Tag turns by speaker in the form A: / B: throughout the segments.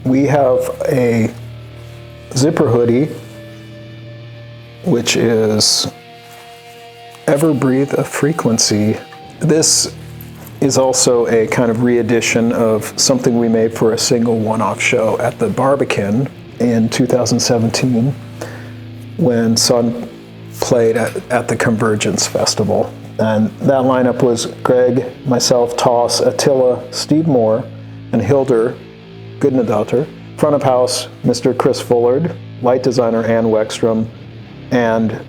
A: we have a zipper hoodie, which is Ever Breathe a Frequency. This is also a kind of re-edition of something we made for a single one-off show at the Barbican in 2017 when Sunn played at the Convergence Festival. And that lineup was Greg, myself, Toss, Attila, Steve Moore, and Hildur Gudnadottir. Front of house, Mr. Chris Fullard, light designer Ann Weckstrom, and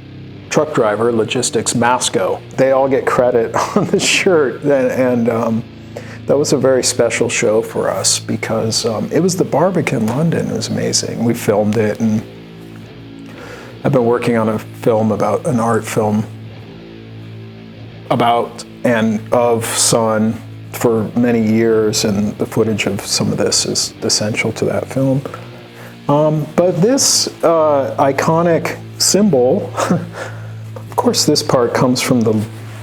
A: truck driver, logistics, Masco. They all get credit on the shirt, and that was a very special show for us because it was the Barbican London. It was amazing. We filmed it, and I've been working on a film about an art film about and of Sunn for many years, and the footage of some of this is essential to that film. But this iconic symbol, of course this part comes from the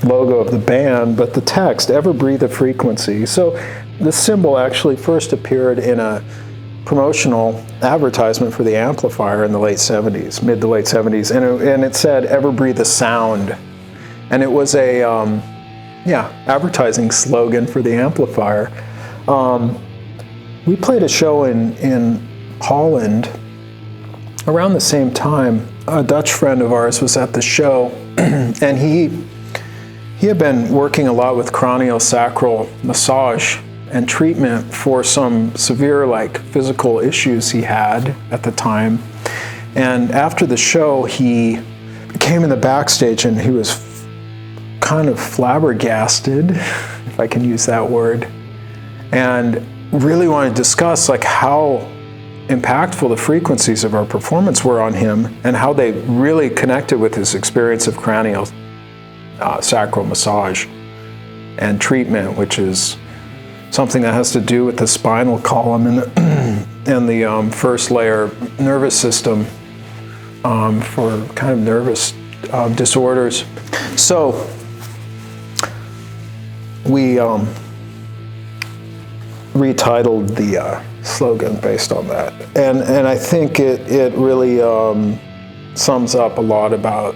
A: logo of the band, but the text, Ever Breathe a Frequency. So the symbol actually first appeared in a promotional advertisement for the amplifier in the late 70s, mid to late 70s, and it said, Ever Breathe a Sound. And it was a advertising slogan for the amplifier. We played a show in Holland around the same time. A Dutch friend of ours was at the show, and he had been working a lot with craniosacral massage and treatment for some severe physical issues he had at the time. And after the show, he came in the backstage and he was kind of flabbergasted, if I can use that word, and really wanted to discuss how impactful the frequencies of our performance were on him and how they really connected with his experience of craniosacral massage and treatment, which is something that has to do with the spinal column and the first layer nervous system for kind of nervous disorders. So we retitled the slogan based on that, and I think it really sums up a lot about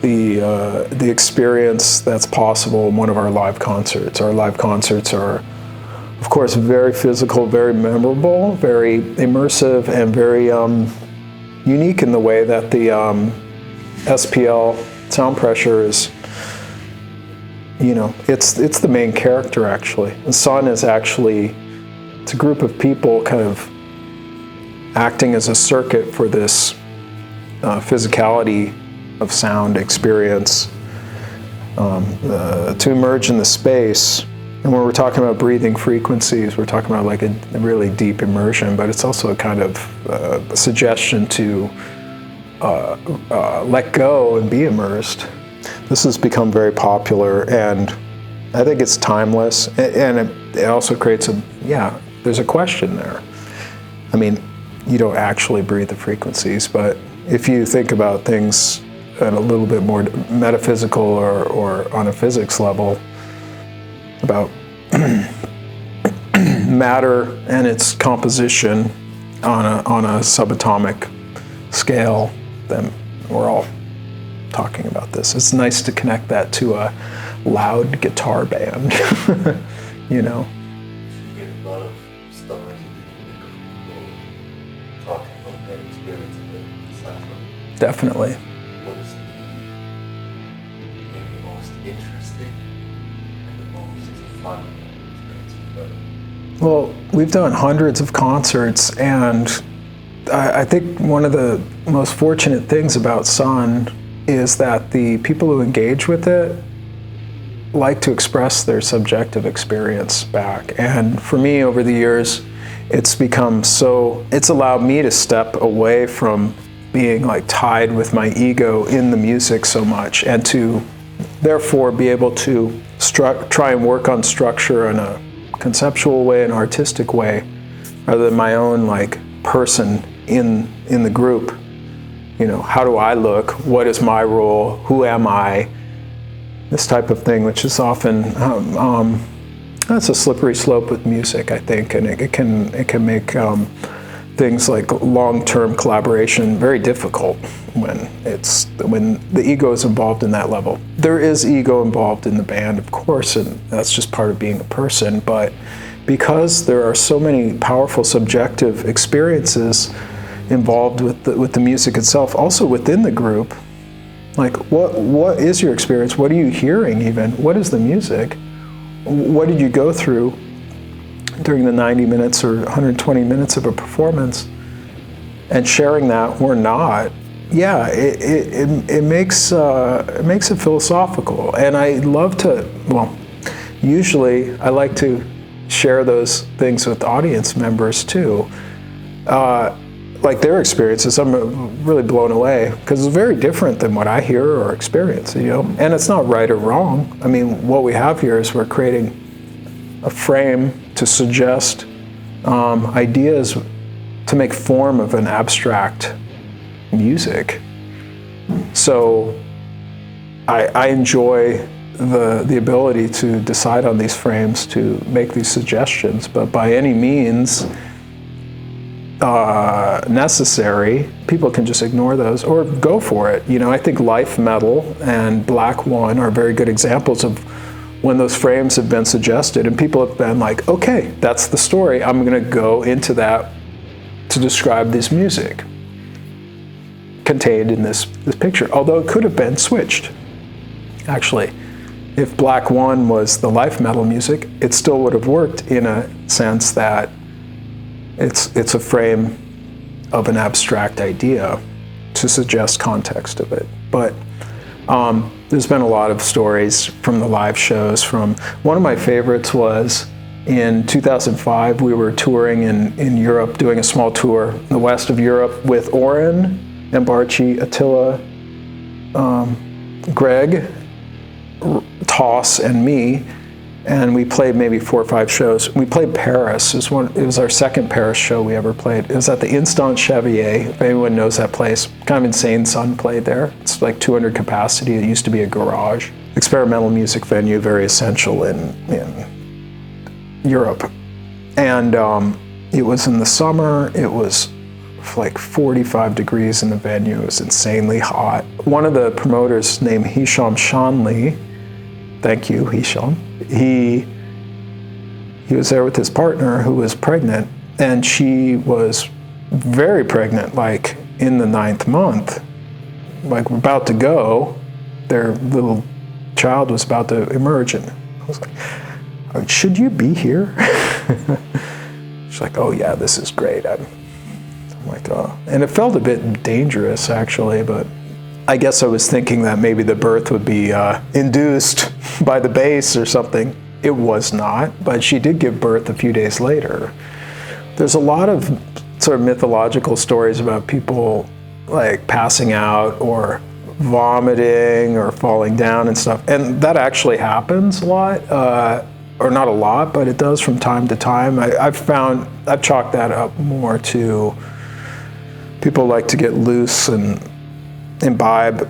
A: the experience that's possible in one of our live concerts. Our live concerts are, of course, very physical, very memorable, very immersive, and very unique in the way that the SPL sound pressure is, it's the main character actually. And Sunn is actually, it's a group of people kind of acting as a circuit for this physicality of sound experience to emerge in the space. And when we're talking about breathing frequencies, we're talking about a really deep immersion, but it's also a kind of suggestion to let go and be immersed. This has become very popular, and I think it's timeless, and it also creates there's a question there. I mean, you don't actually breathe the frequencies, but if you think about things at a little bit more metaphysical or on a physics level, about matter and its composition on a subatomic scale, then we're all talking about this. It's nice to connect that to a loud guitar band,
B: You get a lot of stuff talking about their experience of it.
A: Definitely.
B: What is maybe the most interesting and the most fun experience?
A: Well, we've done hundreds of concerts, and I think one of the most fortunate things about Sunn is that the people who engage with it like to express their subjective experience back. And for me, over the years, it's allowed me to step away from being tied with my ego in the music so much, and to therefore be able to try and work on structure in a conceptual way, an artistic way, rather than my own person in the group. How do I look? What is my role? Who am I? This type of thing, which is often That's a slippery slope with music, I think, and it can make things like long-term collaboration very difficult when the ego is involved in that level. There is ego involved in the band, of course, and that's just part of being a person. But because there are so many powerful subjective experiences involved with the music itself, also within the group, like what is your experience? What are you hearing even? What is the music? What did you go through during the 90 minutes or 120 minutes of a performance? And sharing that or not, yeah, it makes it philosophical. And I love to, well, usually I like to share those things with audience members too. Like their experiences, I'm really blown away because it's very different than what I hear or experience, and it's not right or wrong. I mean, what we have here is we're creating a frame to suggest ideas to make form of an abstract music. So I enjoy the ability to decide on these frames, to make these suggestions, but by any means necessary, people can just ignore those or go for it. I think Life Metal and Black One are very good examples of when those frames have been suggested and people have been like, okay, that's the story. I'm going to go into that to describe this music contained in this picture. Although it could have been switched. Actually, if Black One was the Life Metal music, it still would have worked in a sense that it's a frame of an abstract idea to suggest context of it. But there's been a lot of stories from the live shows. One of my favorites was in 2005, we were touring in Europe, doing a small tour in the west of Europe with Oren and Barchi, Attila, Greg, Toss, and me. And we played maybe 4 or 5 shows. We played Paris. It was our second Paris show we ever played. It was at the Instant Chevier, if anyone knows that place. Kind of insane. Sunn played there. It's like 200 capacity. It used to be a garage. Experimental music venue, very essential in Europe. And it was in the summer. It was like 45 degrees in the venue. It was insanely hot. One of the promoters named Hisham Shanli, thank you, Hisham. He was there with his partner who was pregnant, and she was very pregnant, like in the 9th month. Like we're about to go, their little child was about to emerge, and I was like, should you be here? She's like, oh yeah, this is great. I'm like, oh. And it felt a bit dangerous actually, but I guess I was thinking that maybe the birth would be induced by the bass or something. It was not, but she did give birth a few days later. There's a lot of sort of mythological stories about people like passing out or vomiting or falling down and stuff. And that actually happens a lot, or not a lot, but it does from time to time. I've chalked that up more to people like to get loose and imbibe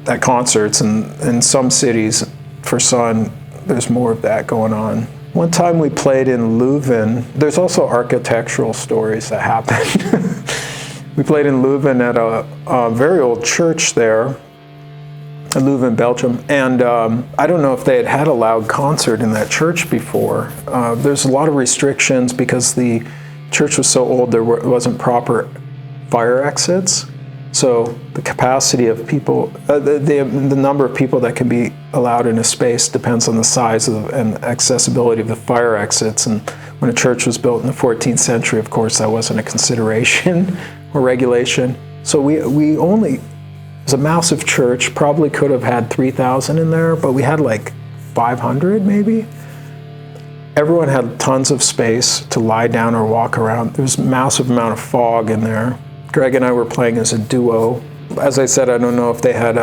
A: at concerts, and in some cities for Sunn there's more of that going on. One time we played in Leuven. There's also architectural stories that happened. We played in Leuven at a very old church there in Leuven, Belgium, and I don't know if they had a loud concert in that church before. There's a lot of restrictions because the church was so old there wasn't proper fire exits. So the capacity of people, the number of people that can be allowed in a space depends on the size and accessibility of the fire exits. And when a church was built in the 14th century, of course, that wasn't a consideration or regulation. So we only, it was a massive church, probably could have had 3,000 in there, but we had like 500 maybe. Everyone had tons of space to lie down or walk around. There was a massive amount of fog in there. Greg and I were playing as a duo. As I said, I don't know if they had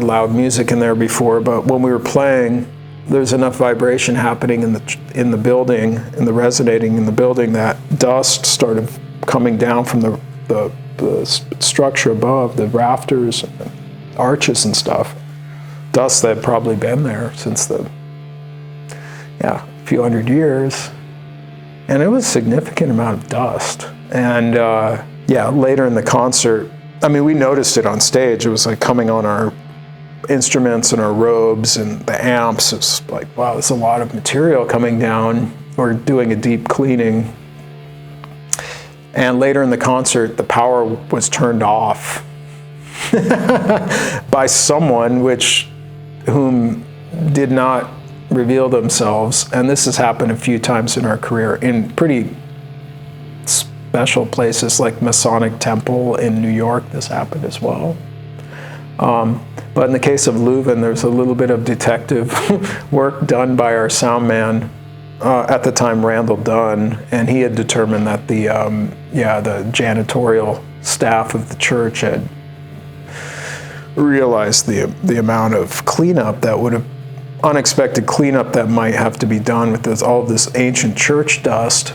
A: loud music in there before, but when we were playing, there's enough vibration happening in the building, resonating in the building, that dust started coming down from the structure above, the rafters, and the arches and stuff. Dust that had probably been there since the a few hundred years. And it was a significant amount of dust. And later in the concert, I mean, we noticed it on stage. It was like coming on our instruments and our robes and the amps. It's like, wow, there's a lot of material coming down. We're doing a deep cleaning. And later in the concert, the power was turned off by someone whom did not reveal themselves. And this has happened a few times in our career in pretty special places like Masonic Temple in New York. This happened as well. But in the case of Leuven, there's a little bit of detective work done by our sound man, at the time Randall Dunn, and he had determined that the janitorial staff of the church had realized the amount of cleanup that would have, unexpected cleanup that might have to be done with all of this ancient church dust,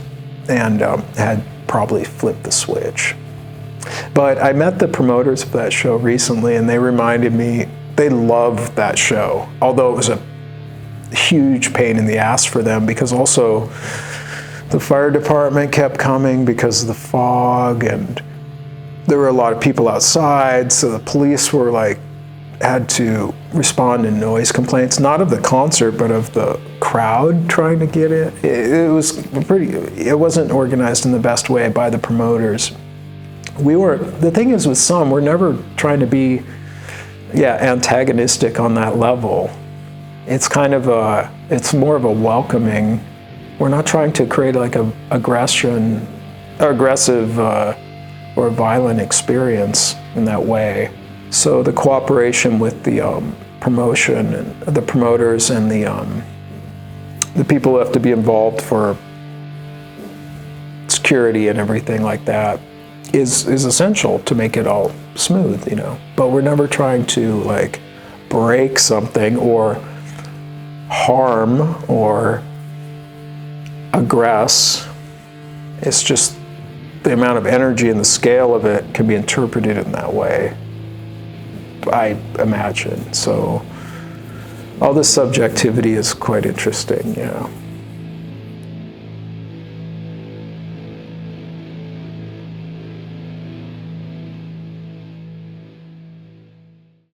A: and had probably flipped the switch. But I met the promoters of that show recently, and they reminded me they loved that show, although it was a huge pain in the ass for them, because also the fire department kept coming because of the fog, and there were a lot of people outside, so the police were had to respond to noise complaints, not of the concert, but of the crowd trying to get it. It wasn't organized in the best way by the promoters. The thing is with Sunn, we're never trying to be, antagonistic on that level. It's kind of it's more of a welcoming. We're not trying to create like a aggressive or violent experience in that way. So the cooperation with the promotion and the promoters and the people who have to be involved for security and everything like that is essential to make it all smooth, But we're never trying to break something or harm or aggress. It's just the amount of energy and the scale of it can be interpreted in that way, I imagine. So all this subjectivity is quite interesting,